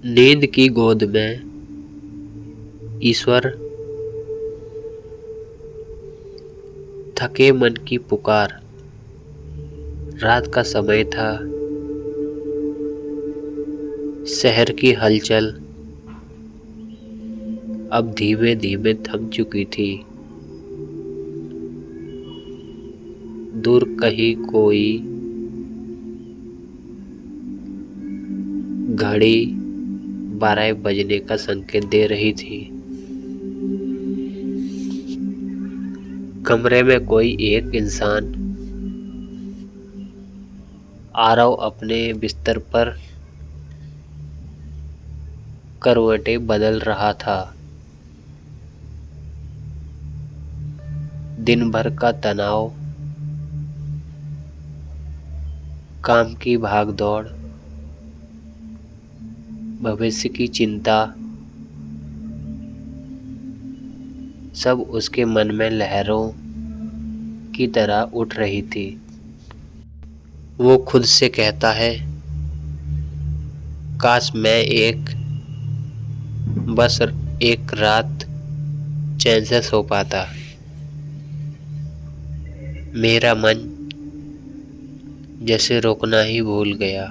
नींद की गोद में ईश्वर, थके मन की पुकार। रात का समय था, शहर की हलचल अब धीमे धीमे थम चुकी थी। दूर कहीं कोई घड़ी 12 बजने का संकेत दे रही थी। कमरे में कोई एक इंसान आरव अपने बिस्तर पर करवटें बदल रहा था। दिन भर का तनाव, काम की भागदौड़, भविष्य की चिंता, सब उसके मन में लहरों की तरह उठ रही थी। वो खुद से कहता है, काश मैं बस एक रात चैन से सो पाता। मेरा मन जैसे रोकना ही भूल गया।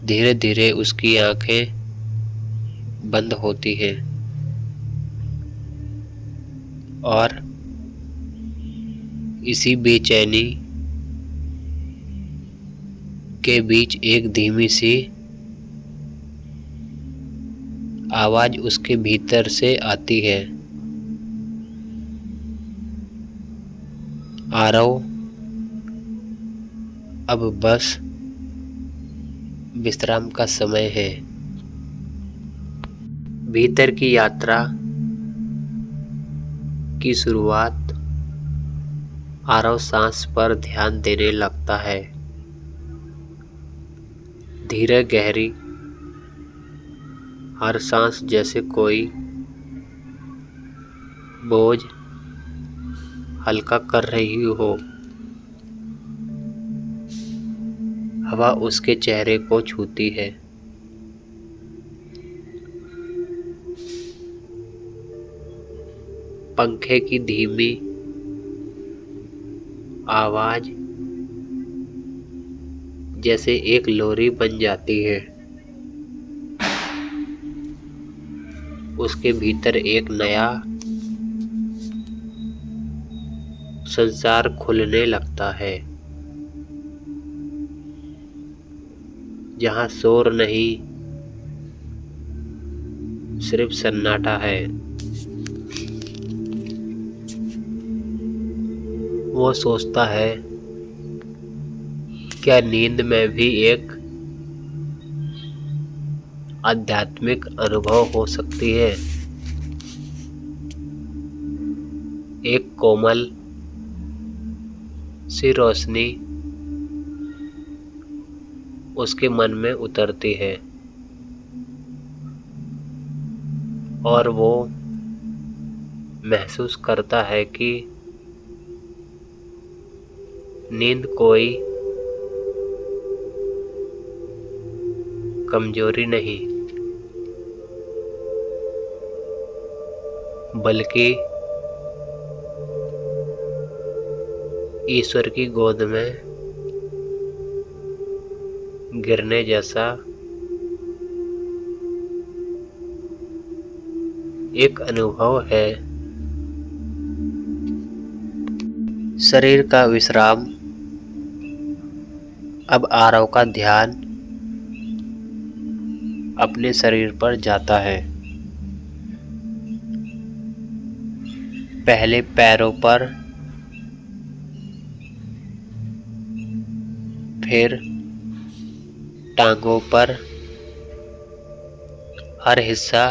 धीरे धीरे उसकी आंखें बंद होती हैं और इसी बेचैनी के बीच एक धीमी सी आवाज उसके भीतर से आती है, आरव, अब बस विश्राम का समय है। भीतर की यात्रा की शुरुआत आरव सांस पर ध्यान देने लगता है। धीरे गहरी, हर सांस जैसे कोई बोझ हल्का कर रही हो। हवा उसके चेहरे को छूती है। पंखे की धीमी आवाज जैसे एक लोरी बन जाती है। उसके भीतर एक नया संसार खुलने लगता है, जहाँ शोर नहीं, सिर्फ सन्नाटा है। वो सोचता है, क्या नींद में भी एक आध्यात्मिक अनुभव हो सकती है? एक कोमल सी रोशनी उसके मन में उतरती है और वो महसूस करता है कि नींद कोई कमजोरी नहीं, बल्कि ईश्वर की गोद में गिरने जैसा एक अनुभव है। शरीर का विश्राम। अब आरव का ध्यान अपने शरीर पर जाता है। पहले पैरों पर, फिर टांगों पर। हर हिस्सा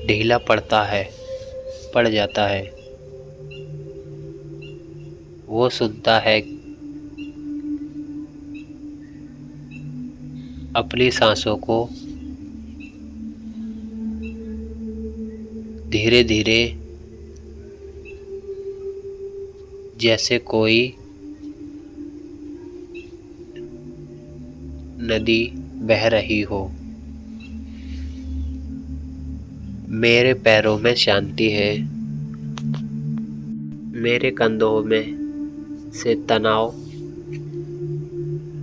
ढीला पड़ जाता है। वो सुनता है अपनी सांसों को, धीरे धीरे, जैसे कोई नदी बह रही हो। मेरे पैरों में शांति है, मेरे कंधों में से तनाव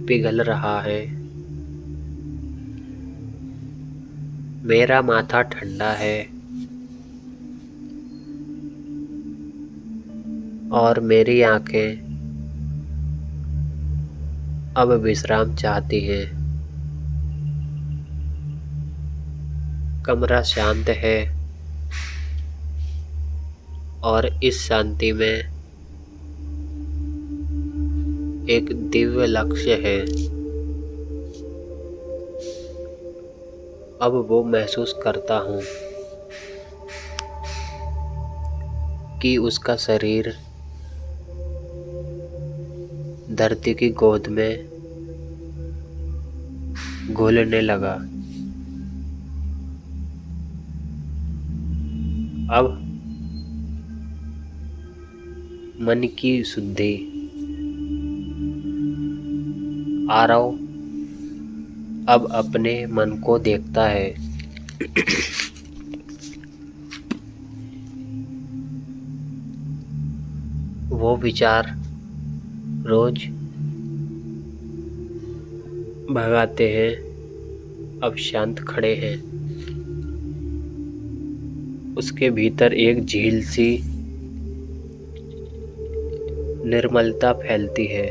पिघल रहा है। मेरा माथा ठंडा है और मेरी आंखें अब विश्राम चाहती हैं। कमरा शांत है और इस शांति में एक दिव्य लक्ष्य है। अब वो महसूस करता हूँ कि उसका शरीर धरती की गोद में घुलने लगा। अब मन की शुद्धि। आरव अब अपने मन को देखता है। वो विचार रोज भगाते हैं, अब शांत खड़े हैं। उसके भीतर एक झील सी निर्मलता फैलती है।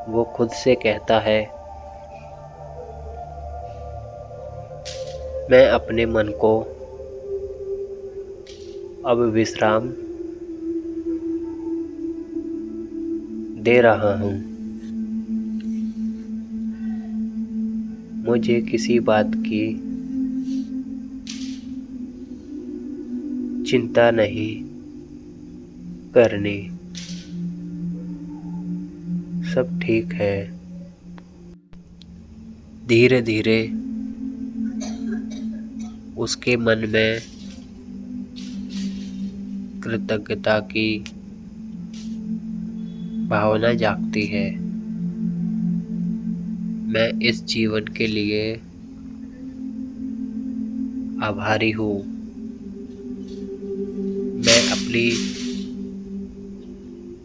वो खुद से कहता है, मैं अपने मन को अब विश्राम दे रहा हूँ। मुझे किसी बात की चिंता नहीं करनी। सब ठीक है। धीरे धीरे उसके मन में कृतज्ञता की भावना जागती है। मैं इस जीवन के लिए आभारी हूँ। मैं अपनी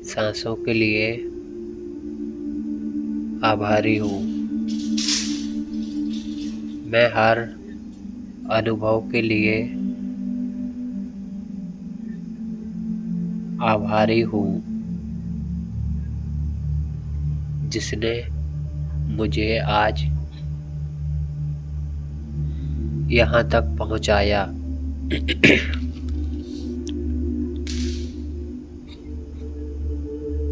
सांसों के लिए आभारी हूँ। मैं हर अनुभव के लिए आभारी हूँ जिसने मुझे आज यहाँ तक पहुँचाया।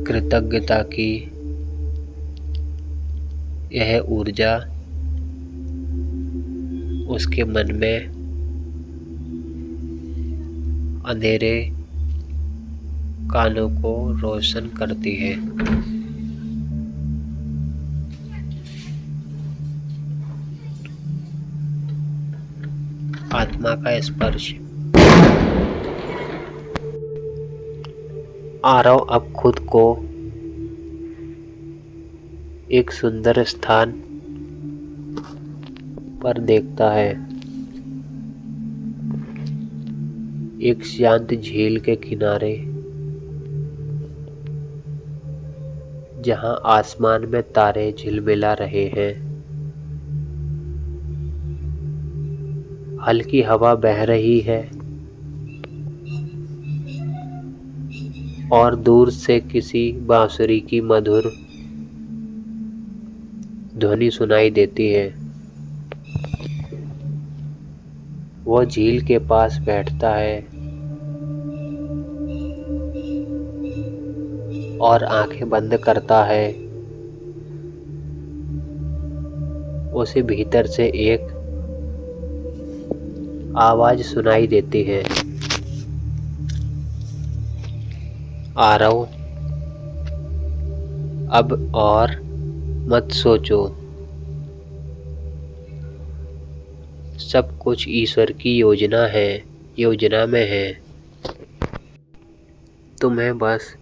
कृतज्ञता की यह ऊर्जा उसके मन में अंधेरे कानों को रोशन करती है। आत्मा का स्पर्श। आरव अब खुद को एक सुंदर स्थान पर देखता है। एक शांत झील के किनारे, जहां आसमान में तारे झिलमिला रहे हैं। हल्की हवा बह रही है और दूर से किसी बांसुरी की मधुर ध्वनि सुनाई देती है। वो झील के पास बैठता है और आंखें बंद करता है। उसे भीतर से एक आवाज सुनाई देती है, आरव, अब और मत सोचो। सब कुछ ईश्वर की योजना में है। तुम्हें बस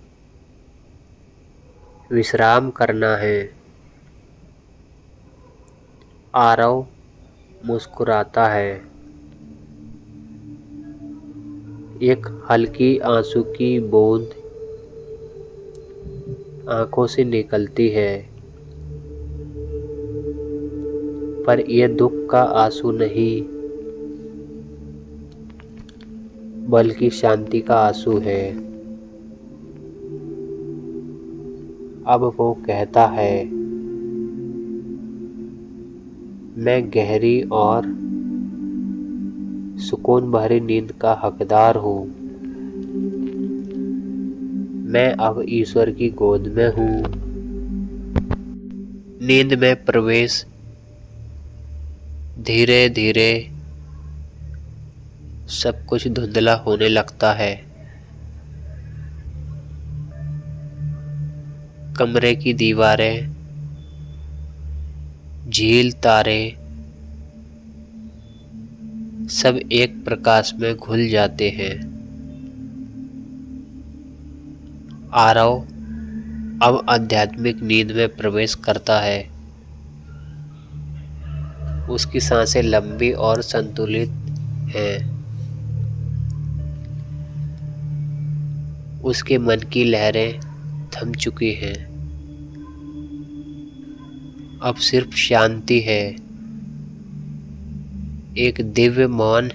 विश्राम करना है। आरव मुस्कुराता है। एक हल्की आंसू की बूंद आंखों से निकलती है, पर यह दुख का आंसू नहीं, बल्कि शांति का आंसू है। अब वो कहता है, मैं गहरी और सुकून भरी नींद का हकदार हूँ। मैं अब ईश्वर की गोद में हूँ। नींद में प्रवेश धीरे धीरे सब कुछ धुंधला होने लगता है। कमरे की दीवारें, झील, तारे सब एक प्रकाश में घुल जाते हैं। आरव अब आध्यात्मिक नींद में प्रवेश करता है। उसकी सांसें लंबी और संतुलित हैं। उसके मन की लहरें थम चुकी हैं। अब सिर्फ शांति है, एक दिव्य मौन,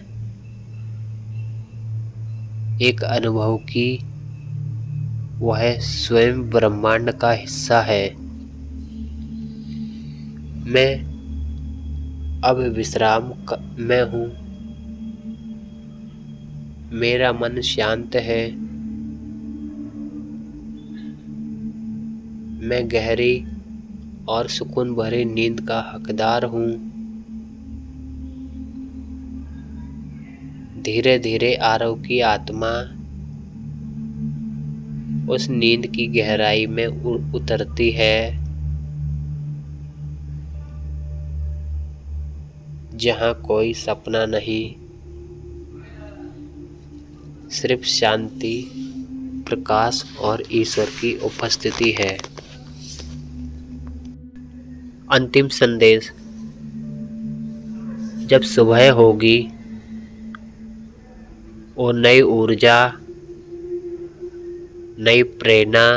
एक अनुभव की वह स्वयं ब्रह्मांड का हिस्सा है। मैं अब विश्राम में हूँ। मेरा मन शांत है। मैं गहरी और सुकून भरी नींद का हकदार हूँ। धीरे धीरे आरव की आत्मा उस नींद की गहराई में उतरती है, जहाँ कोई सपना नहीं, सिर्फ शांति, प्रकाश और ईश्वर की उपस्थिति है। अंतिम संदेश। जब सुबह होगी और नई ऊर्जा, नई प्रेरणा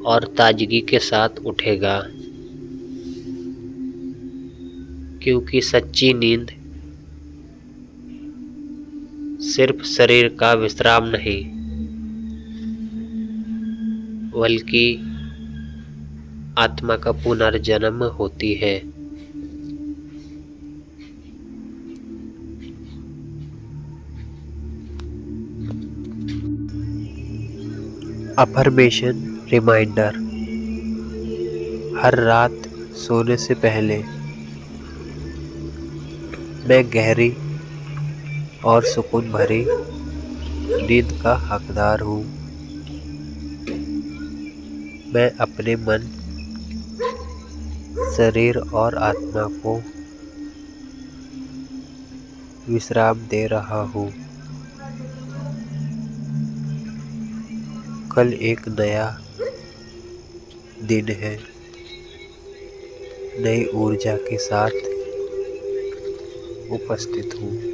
और ताजगी के साथ उठेगा, क्योंकि सच्ची नींद सिर्फ शरीर का विश्राम नहीं, बल्कि आत्मा का पुनर्जन्म होती है। Affirmation reminder. हर रात सोने से पहले मैं गहरी और सुकून भरी नींद का हकदार हूँ। मैं अपने मन, शरीर और आत्मा को विश्राम दे रहा हूँ। कल एक नया दिन है। नई ऊर्जा के साथ उपस्थित हूँ।